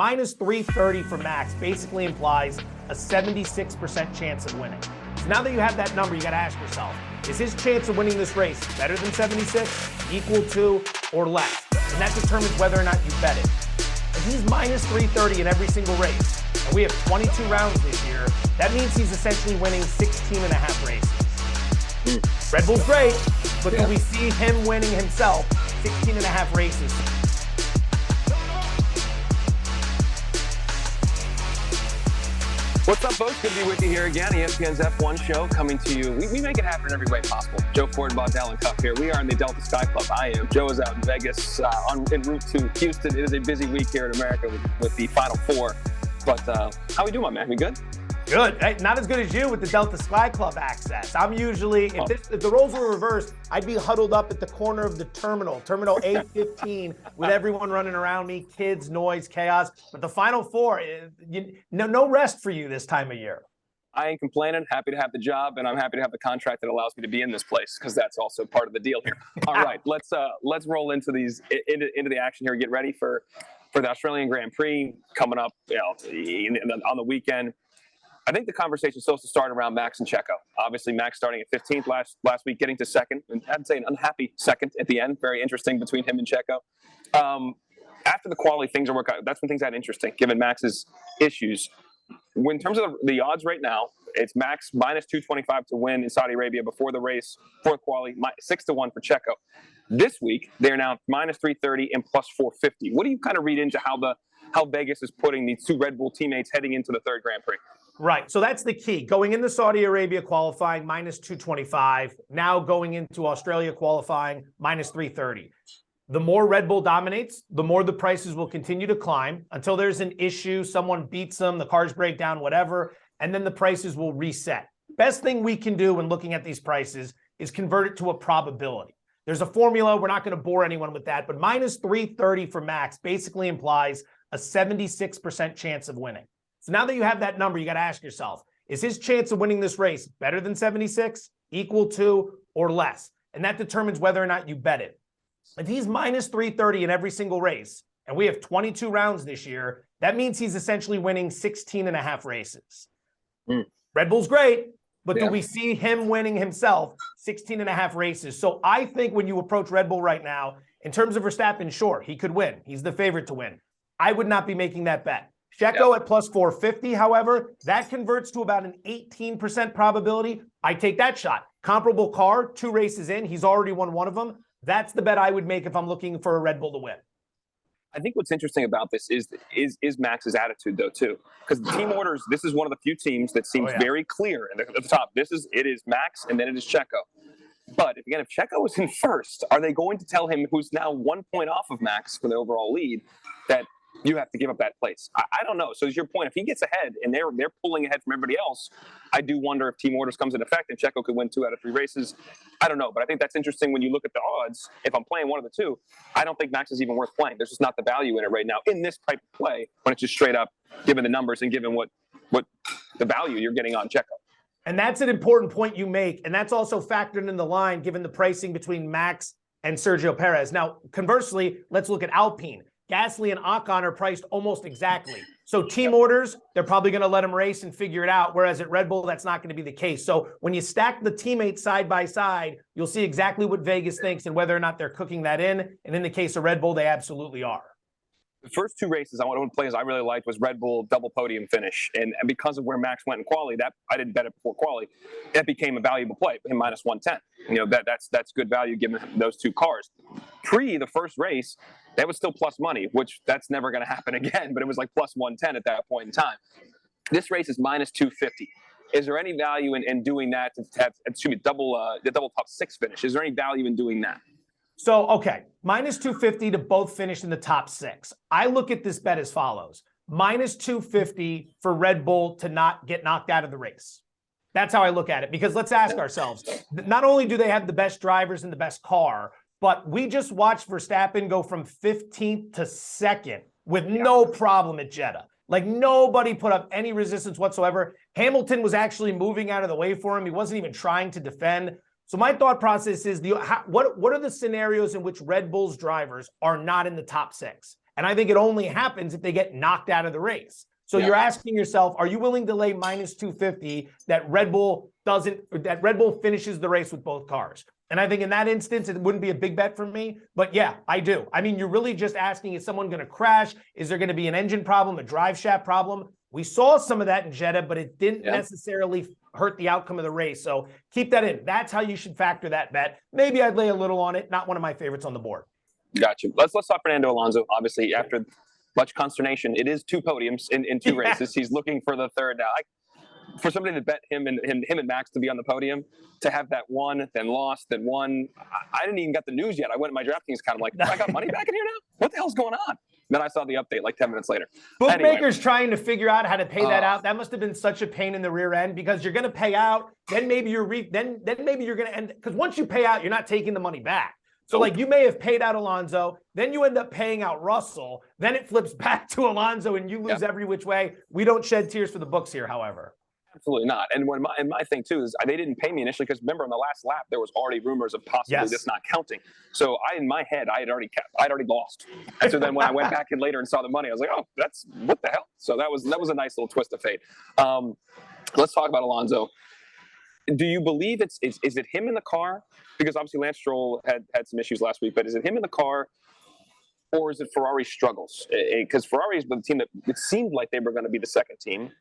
Minus 330 for Max basically implies a 76% chance of winning. So now that you have that number, you got to ask yourself, is his chance of winning this race better than 76, equal to, or less? And that determines whether or not you bet it. If he's minus 330 in every single race, and we have 22 rounds this year, that means he's essentially winning 16 and a half races. Red Bull's great, but do we see him winning himself 16 and a half races? What's up, folks? Good to be with you here again. ESPN's F1 show coming to you. We make it happen in every way possible. Joe Fortenbaugh, Dalen Cup here. We are in the Delta Sky Club. I am. Joe is out in Vegas en route to Houston. It is a busy week here in America with the Final Four. But how we doing, my man? We good? Good. Hey, not as good as you with the Delta Sky Club access. I'm usually, if the roles were reversed, I'd be huddled up at the corner of the terminal A15, with everyone running around me, kids, noise, chaos. But the Final Four, no rest for you this time of year. I ain't complaining. Happy to have the job, and I'm happy to have the contract that allows me to be in this place, because that's also part of the deal here. All right, let's roll into the action here. Get ready for the Australian Grand Prix coming up on the weekend. I think the conversation is supposed to start around Max and Checo. Obviously, Max starting at 15th last week, getting to second, and I'd say an unhappy second at the end. Very interesting between him and Checo. After the quality, things are working out. That's when things got interesting, given Max's issues. In terms of the odds right now, it's Max minus 225 to win in Saudi Arabia before the race, fourth quali, 6-1 for Checo. This week, they're now minus 330 and plus 450. What do you kind of read into how Vegas is putting these two Red Bull teammates heading into the third Grand Prix? Right. So that's the key. Going into Saudi Arabia qualifying, minus 225. Now going into Australia qualifying, minus 330. The more Red Bull dominates, the more the prices will continue to climb until there's an issue, someone beats them, the cars break down, whatever, and then the prices will reset. Best thing we can do when looking at these prices is convert it to a probability. There's a formula. We're not going to bore anyone with that, but minus 330 for Max basically implies a 76% chance of winning. So now that you have that number, you got to ask yourself, is his chance of winning this race better than 76, equal to, or less? And that determines whether or not you bet it. If he's minus 330 in every single race, and we have 22 rounds this year, that means he's essentially winning 16 and a half races. Red Bull's great, but do we see him winning himself 16 and a half races? So I think when you approach Red Bull right now, in terms of Verstappen, sure, he could win. He's the favorite to win. I would not be making that bet. Checo at plus 450, however, that converts to about an 18% probability. I take that shot. Comparable car, 2 races in, he's already won one of them. That's the bet I would make if I'm looking for a Red Bull to win. I think what's interesting about this is Max's attitude, though, too. Because the team orders, this is one of the few teams that seems very clear at the top. It is Max, and then it is Checo. But, again, if Checo is in first, are they going to tell him, who's now 1 point off of Max for the overall lead, that you have to give up that place? I don't know. So as your point, if he gets ahead and they're pulling ahead from everybody else, I do wonder if team orders comes into effect and Checo could win 2 out of 3 races. I don't know, but I think that's interesting when you look at the odds. If I'm playing one of the two, I don't think Max is even worth playing. There's just not the value in it right now in this type of play when it's just straight up given the numbers and given what the value you're getting on Checo. And that's an important point you make, and that's also factored in the line given the pricing between Max and Sergio Perez. Now, conversely, let's look at Alpine. Gasly and Ocon are priced almost exactly. So team orders, they're probably going to let them race and figure it out, whereas at Red Bull, that's not going to be the case. So when you stack the teammates side by side, you'll see exactly what Vegas thinks and whether or not they're cooking that in. And in the case of Red Bull, they absolutely are. The first 2 races I want to play as I really liked was Red Bull double podium finish. And because of where Max went in quali, that I didn't bet it before quali, that became a valuable play, him minus 110. You know, that's good value given those 2 cars. Pre the first race, that was still plus money, which that's never going to happen again, but it was like plus 110 at that point in time. This race is minus 250. Is there any value in doing that to have, the double top 6 finish? Is there any value in doing that? So, okay, minus 250 to both finish in the top 6. I look at this bet as follows. Minus 250 for Red Bull to not get knocked out of the race. That's how I look at it, because let's ask ourselves, not only do they have the best drivers and the best car, but we just watched Verstappen go from 15th to 2nd with no problem at Jeddah. Like, nobody put up any resistance whatsoever. Hamilton was actually moving out of the way for him. He wasn't even trying to defend. So my thought process is, what are the scenarios in which Red Bull's drivers are not in the top 6? And I think it only happens if they get knocked out of the race. So you're asking yourself, are you willing to lay minus 250 that Red Bull finishes the race with both cars? And I think in that instance, it wouldn't be a big bet for me. But yeah, I do. I mean, you're really just asking, is someone going to crash? Is there going to be an engine problem, a drive shaft problem? We saw some of that in Jeddah, but it didn't necessarily hurt the outcome of the race. So keep that in. That's how you should factor that bet. Maybe I'd lay a little on it. Not one of my favorites on the board. Got you. Let's talk Fernando Alonso. Obviously, after much consternation, it is 2 podiums in 2 races. He's looking for the 3rd now. For somebody to bet him and Max to be on the podium, to have that won, then lost, then won. I didn't even get the news yet. I went to my DraftKings account. I'm like, I got money back in here now? What the hell's going on? Then I saw the update like 10 minutes later. Bookmakers trying to figure out how to pay that out. That must have been such a pain in the rear end, because you're going to pay out, then maybe you're then maybe you're going to end, because once you pay out, you're not taking the money back. So like you may have paid out Alonso, then you end up paying out Russell, then it flips back to Alonso and you lose every which way. We don't shed tears for the books here, however. Absolutely not. And my thing too is they didn't pay me initially, because remember on the last lap there was already rumors of possibly this not counting. So in my head I'd already lost. And so then when I went back in later and saw the money, I was like, oh, that's what the hell. So that was a nice little twist of fate. Let's talk about Alonso. Do you believe is it him in the car? Because obviously Lance Stroll had some issues last week, but is it him in the car, or is it Ferrari's struggles? Because Ferrari is the team that it seemed like they were going to be the second team.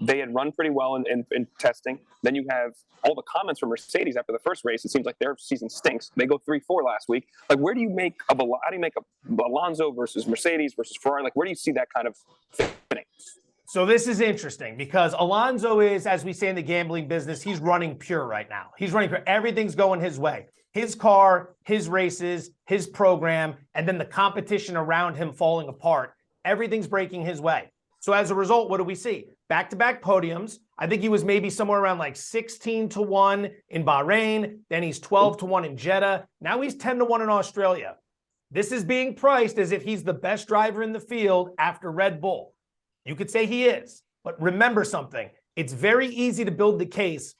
They had run pretty well in testing. Then you have all the comments from Mercedes after the first race. It seems like their season stinks. They go 3-4 last week. Like, how do you make Alonso versus Mercedes versus Ferrari? Like, where do you see that kind of fitting? So this is interesting, because Alonso is, as we say in the gambling business, he's running pure right now. He's running pure. Everything's going his way. His car, his races, his program, and then the competition around him falling apart. Everything's breaking his way. So as a result, what do we see? Back-to-back podiums. I think he was maybe somewhere around like 16-1 in Bahrain. Then he's 12-1 in Jeddah. Now he's 10-1 in Australia. This is being priced as if he's the best driver in the field after Red Bull. You could say he is, but remember something. It's very easy to build the case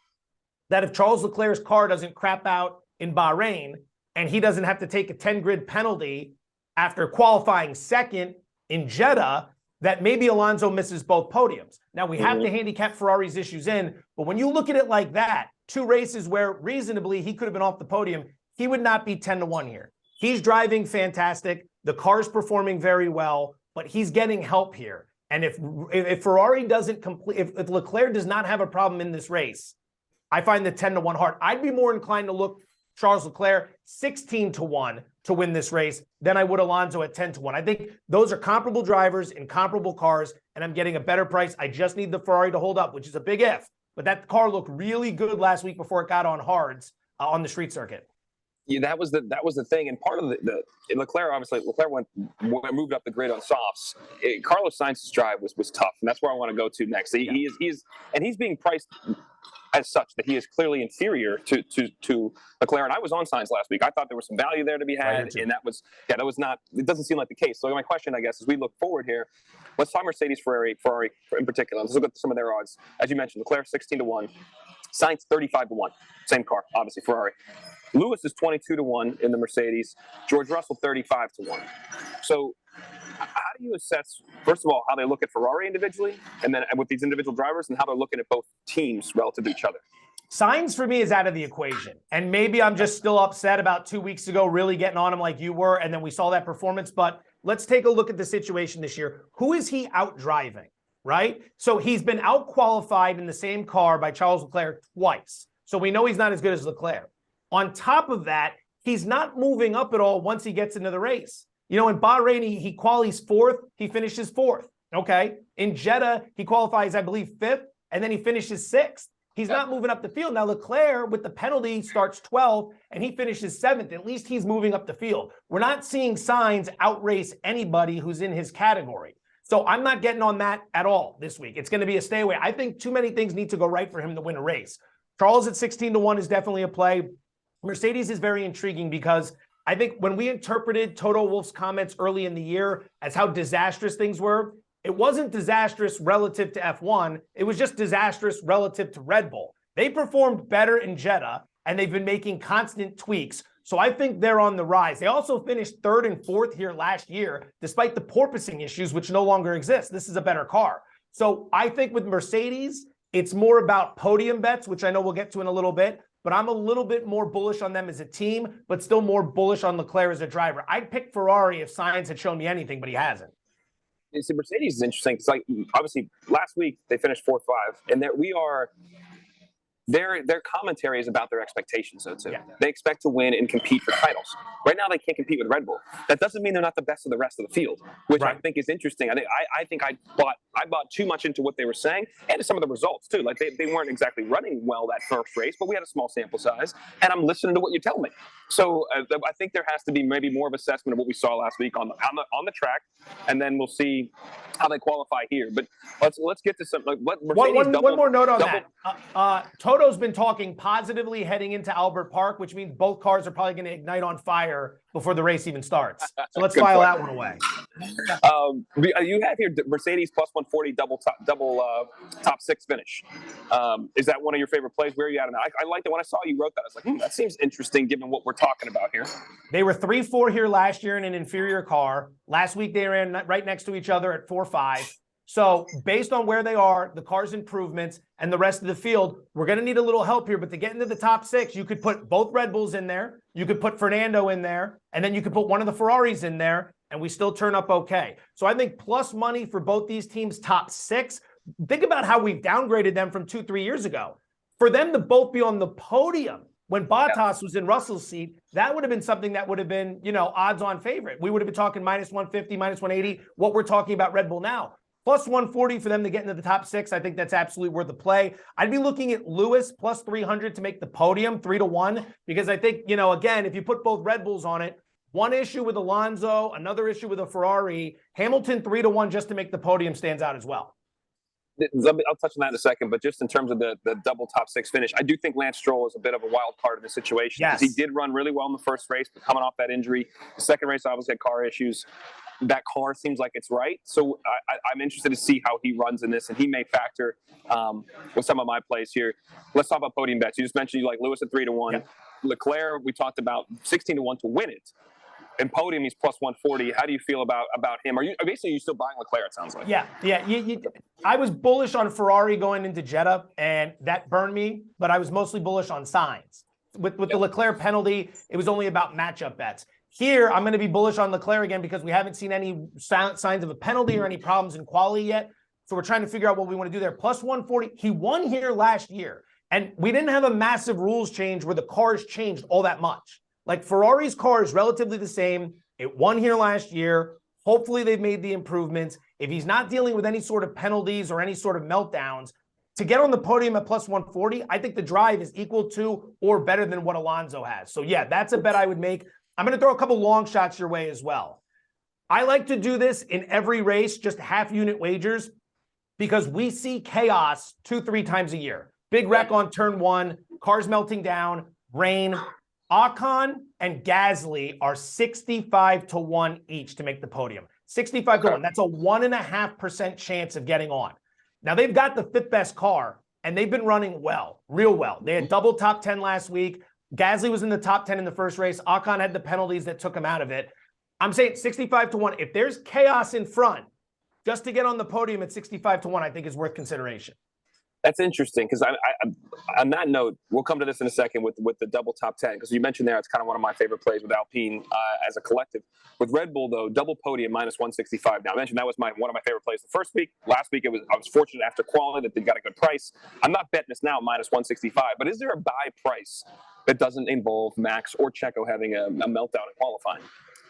that if Charles Leclerc's car doesn't crap out in Bahrain and he doesn't have to take a 10-grid penalty after qualifying second in Jeddah, that maybe Alonso misses both podiums. Now, we have to handicap Ferrari's issues in, but when you look at it like that, 2 races where reasonably he could have been off the podium, he would not be 10-1 here. He's driving fantastic. The car's performing very well, but he's getting help here. And if Ferrari doesn't complete, if Leclerc does not have a problem in this race, I find the 10-1 hard. I'd be more inclined to look Charles Leclerc 16-1 to win this race than I would Alonso at 10-1. I think those are comparable drivers in comparable cars, and I'm getting a better price. I just need the Ferrari to hold up, which is a big if. But that car looked really good last week before it got on hards on the street circuit. Yeah, that was the thing, and part of the Leclerc, obviously Leclerc moved up the grid on softs. Carlos Sainz's drive was tough, and that's where I want to go to next. He's being priced as such that he is clearly inferior to Leclerc. And I was on Sainz last week. I thought there was some value there to be had, and that was not. It doesn't seem like the case. So my question, I guess, as we look forward here, let's talk Mercedes, Ferrari in particular. Let's look at some of their odds. As you mentioned, Leclerc 16-1, Sainz 35-1, same car, obviously Ferrari. Lewis is 22-1 in the Mercedes. George Russell 35-1. So how do you assess, first of all, how they look at Ferrari individually, and then with these individual drivers, and how they're looking at both teams relative to each other? Sainz for me is out of the equation. And maybe I'm just still upset about 2 weeks ago, really getting on him like you were, and then we saw that performance. But let's take a look at the situation this year. Who is he out driving, right? So he's been out qualified in the same car by Charles Leclerc twice. So we know he's not as good as Leclerc. On top of that, he's not moving up at all once he gets into the race. You know, in Bahrain, he qualifies 4th, he finishes 4th. Okay. In Jeddah, he qualifies, I believe, 5th, and then he finishes 6th. He's not moving up the field. Now, Leclerc, with the penalty, starts 12th, and he finishes 7th. At least he's moving up the field. We're not seeing Sainz outrace anybody who's in his category. So I'm not getting on that at all this week. It's going to be a stay away. I think too many things need to go right for him to win a race. Charles at 16-1 is definitely a play. Mercedes is very intriguing because I think when we interpreted Toto Wolff's comments early in the year as how disastrous things were, it wasn't disastrous relative to F1. It was just disastrous relative to Red Bull. They performed better in Jeddah, and they've been making constant tweaks. So I think they're on the rise. They also finished 3rd and 4th here last year, despite the porpoising issues, which no longer exist. This is a better car. So I think with Mercedes, it's more about podium bets, which I know we'll get to in a little bit, but I'm a little bit more bullish on them as a team, but still more bullish on Leclerc as a driver. I'd pick Ferrari if Sainz had shown me anything, but he hasn't. See, Mercedes is interesting. It's like, obviously, last week they finished 4th, 5, and there we are. Their commentary is about their expectations, though, too. Yeah. They expect to win and compete for titles. Right now, they can't compete with Red Bull. That doesn't mean they're not the best of the rest of the field, which I think is interesting. I think I bought too much into what they were saying and to some of the results, too. Like, they weren't exactly running well that first race, but we had a small sample size, and I'm listening to what you tell me. So I think there has to be maybe more of assessment of what we saw last week on the track, and then we'll see how they qualify here. But let's get to some like what Mercedes one more note on that. Toto's been talking positively heading into Albert Park, which means both cars are probably going to ignite on fire before the race even starts. So let's file that one away. You have here Mercedes plus 140 double top 6 finish. Is that one of your favorite plays? Where are you at? I liked it when I saw you wrote that. I was like, that seems interesting given what we're talking about here. They were 3-4 here last year in an inferior car. Last week they ran right next to each other at 4-5. So based on where they are, the car's improvements, and the rest of the field, we're going to need a little help here. But to get into the top 6, you could put both Red Bulls in there. You could put Fernando in there. And then you could put one of the Ferraris in there. And we still turn up okay. So I think plus money for both these teams, top 6. Think about how we've downgraded them from 2-3 years ago. For them to both be on the podium when Bottas was in Russell's seat, that would have been something that would have been, odds-on favorite. We would have been talking minus 150, minus 180, what we're talking about Red Bull now. Plus 140 for them to get into the top 6. I think that's absolutely worth the play. I'd be looking at Lewis plus 300 to make the podium, 3-1, because I think, again, if you put both Red Bulls on it, one issue with Alonso, another issue with a Ferrari, Hamilton 3-1 just to make the podium stands out as well. I'll touch on that in a second, but just in terms of the double top 6 finish, I do think Lance Stroll is a bit of a wild card in this situation. Yes. He did run really well in the first race, but coming off that injury, the second race obviously had car issues. That car seems like it's right. So I'm interested to see how he runs in this, and he may factor with some of my plays here. Let's talk about podium bets. You just mentioned you like Lewis at 3-1. Yep. Leclerc, we talked about 16-1 to win it. And podium, he's plus 140. How do you feel about him? Are you still buying Leclerc? It sounds like. Yeah. I was bullish on Ferrari going into Jeddah, and that burned me. But I was mostly bullish on Sainz. With the Leclerc penalty, it was only about matchup bets. Here, I'm going to be bullish on Leclerc again because we haven't seen any signs of a penalty or any problems in quali yet. So we're trying to figure out what we want to do there. Plus 140. He won here last year, and we didn't have a massive rules change where the cars changed all that much. Like Ferrari's car is relatively the same. It won here last year. Hopefully they've made the improvements. If he's not dealing with any sort of penalties or any sort of meltdowns, to get on the podium at plus 140, I think the drive is equal to or better than what Alonso has. So yeah, that's a bet I would make. I'm going to throw a couple long shots your way as well. I like to do this in every race, just half unit wagers, because we see chaos 2-3 times a year. Big wreck on turn 1, cars melting down, rain. Ocon and Gasly are 65-1 each to make the podium. 65-1. That's a 1.5% chance of getting on. Now, they've got the 5th best car, and they've been running well, real well. They had double top 10 last week. Gasly was in the top 10 in the first race. Ocon had the penalties that took him out of it. I'm saying 65-1. If there's chaos in front, just to get on the podium at 65-1, I think is worth consideration. That's interesting because on that note, we'll come to this in a second with the double top 10 because you mentioned there it's kind of one of my favorite plays with Alpine as a collective. With Red Bull though, double podium minus 165. Now I mentioned that was one of my favorite plays the first week. Last week I was fortunate after quality that they got a good price. I'm not betting this now minus 165, but is there a buy price that doesn't involve Max or Checo having a meltdown in qualifying?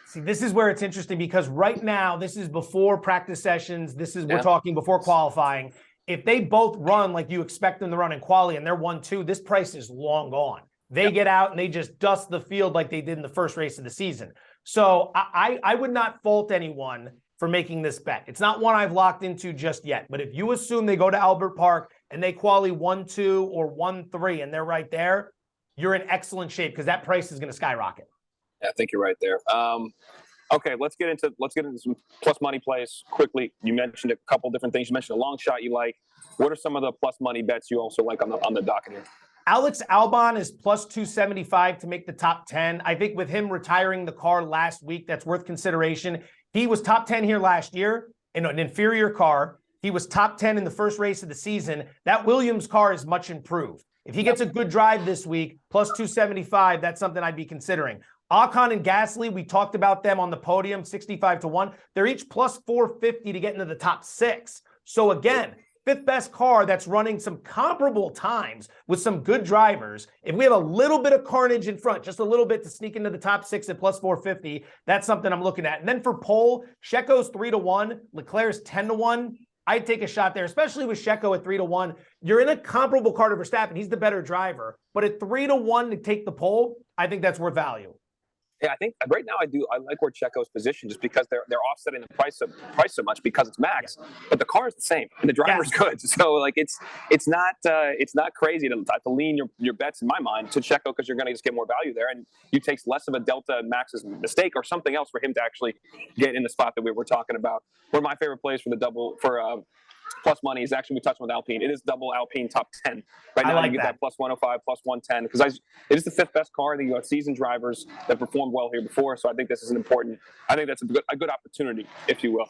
See, this is where it's interesting because right now this is before practice sessions. We're talking before qualifying. If they both run like you expect them to run in quali and they're 1-2, this price is long gone. They get out and they just dust the field like they did in the first race of the season. So I would not fault anyone for making this bet. It's not one I've locked into just yet. But if you assume they go to Albert Park and they quali 1-2 or 1-3 and they're right there, you're in excellent shape because that price is going to skyrocket. Yeah, I think you're right there. Okay, let's get into some plus money plays quickly. You mentioned a couple different things. You mentioned a long shot you like. What are some of the plus money bets you also like on the docket here? Alex Albon is plus 275 to make the top 10. I think with him retiring the car last week, that's worth consideration. He was top 10 here last year in an inferior car. He was top 10 in the first race of the season. That Williams car is much improved. If he gets a good drive this week, plus 275, that's something I'd be considering. Ocon and Gasly, we talked about them on the podium, 65-1. They're each plus 450 to get into the top 6. So again, fifth best car that's running some comparable times with some good drivers. If we have a little bit of carnage in front, just a little bit to sneak into the top 6 at plus 450, that's something I'm looking at. And then for pole, Checo's 3-1, Leclerc's 10-1. I'd take a shot there, especially with Checo at 3-1. You're in a comparable car to Verstappen. He's the better driver. But at 3-1 to take the pole, I think that's worth value. Yeah, I think right now I like where Checo's positioned just because they're offsetting the price so much because it's Max, but the car is the same and the driver's good. So like it's not crazy to lean your bets in my mind to Checo because you're going to just get more value there and you take less of a delta in Max's mistake or something else for him to actually get in the spot that we were talking about. One of my favorite plays for the double plus money is actually we touched with Alpine. It is double Alpine top 10 right now. You get that plus 105, plus 110 because it is the fifth best car. I think you have seasoned drivers that performed well here before, so I think this is an important. I think that's a good opportunity, if you will.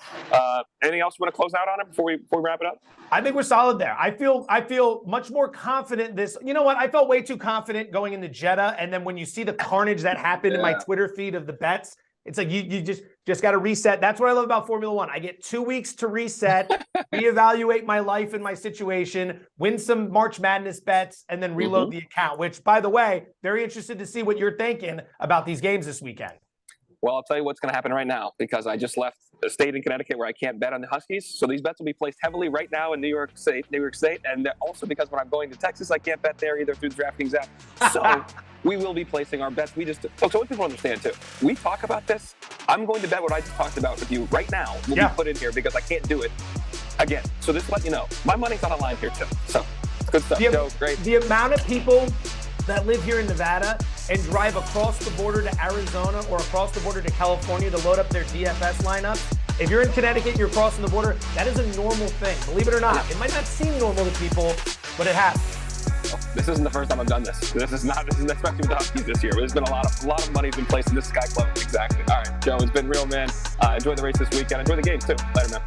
Anything else you want to close out on it before we wrap it up? I think we're solid there. I feel much more confident this. You know what? I felt way too confident going into Jeddah, and then when you see the carnage that happened in my Twitter feed of the bets. It's like you just got to reset. That's what I love about Formula One. I get 2 weeks to reset, reevaluate my life and my situation, win some March Madness bets, and then reload the account, which, by the way, very interested to see what you're thinking about these games this weekend. Well, I'll tell you what's going to happen right now because I just left a state in Connecticut where I can't bet on the Huskies. So these bets will be placed heavily right now in New York State. And also because when I'm going to Texas, I can't bet there either through the DraftKings app. So we will be placing our bets. So what people understand too, we talk about this. I'm going to bet what I just talked about with you right now will be put in here because I can't do it again. So just to let you know, my money's on the line here too. So it's good stuff. Joe, great. The amount of people that live here in Nevada and drive across the border to Arizona or across the border to California to load up their DFS lineups. If you're in Connecticut, you're crossing the border, that is a normal thing. Believe it or not. It might not seem normal to people, but it happens. This isn't the first time I've done this. This is especially with the Huskies this year. There's been a lot of money's been placed in this Sky Club. Exactly. All right, Joe, it's been real, man. Enjoy the race this weekend. Enjoy the games too. Later, man.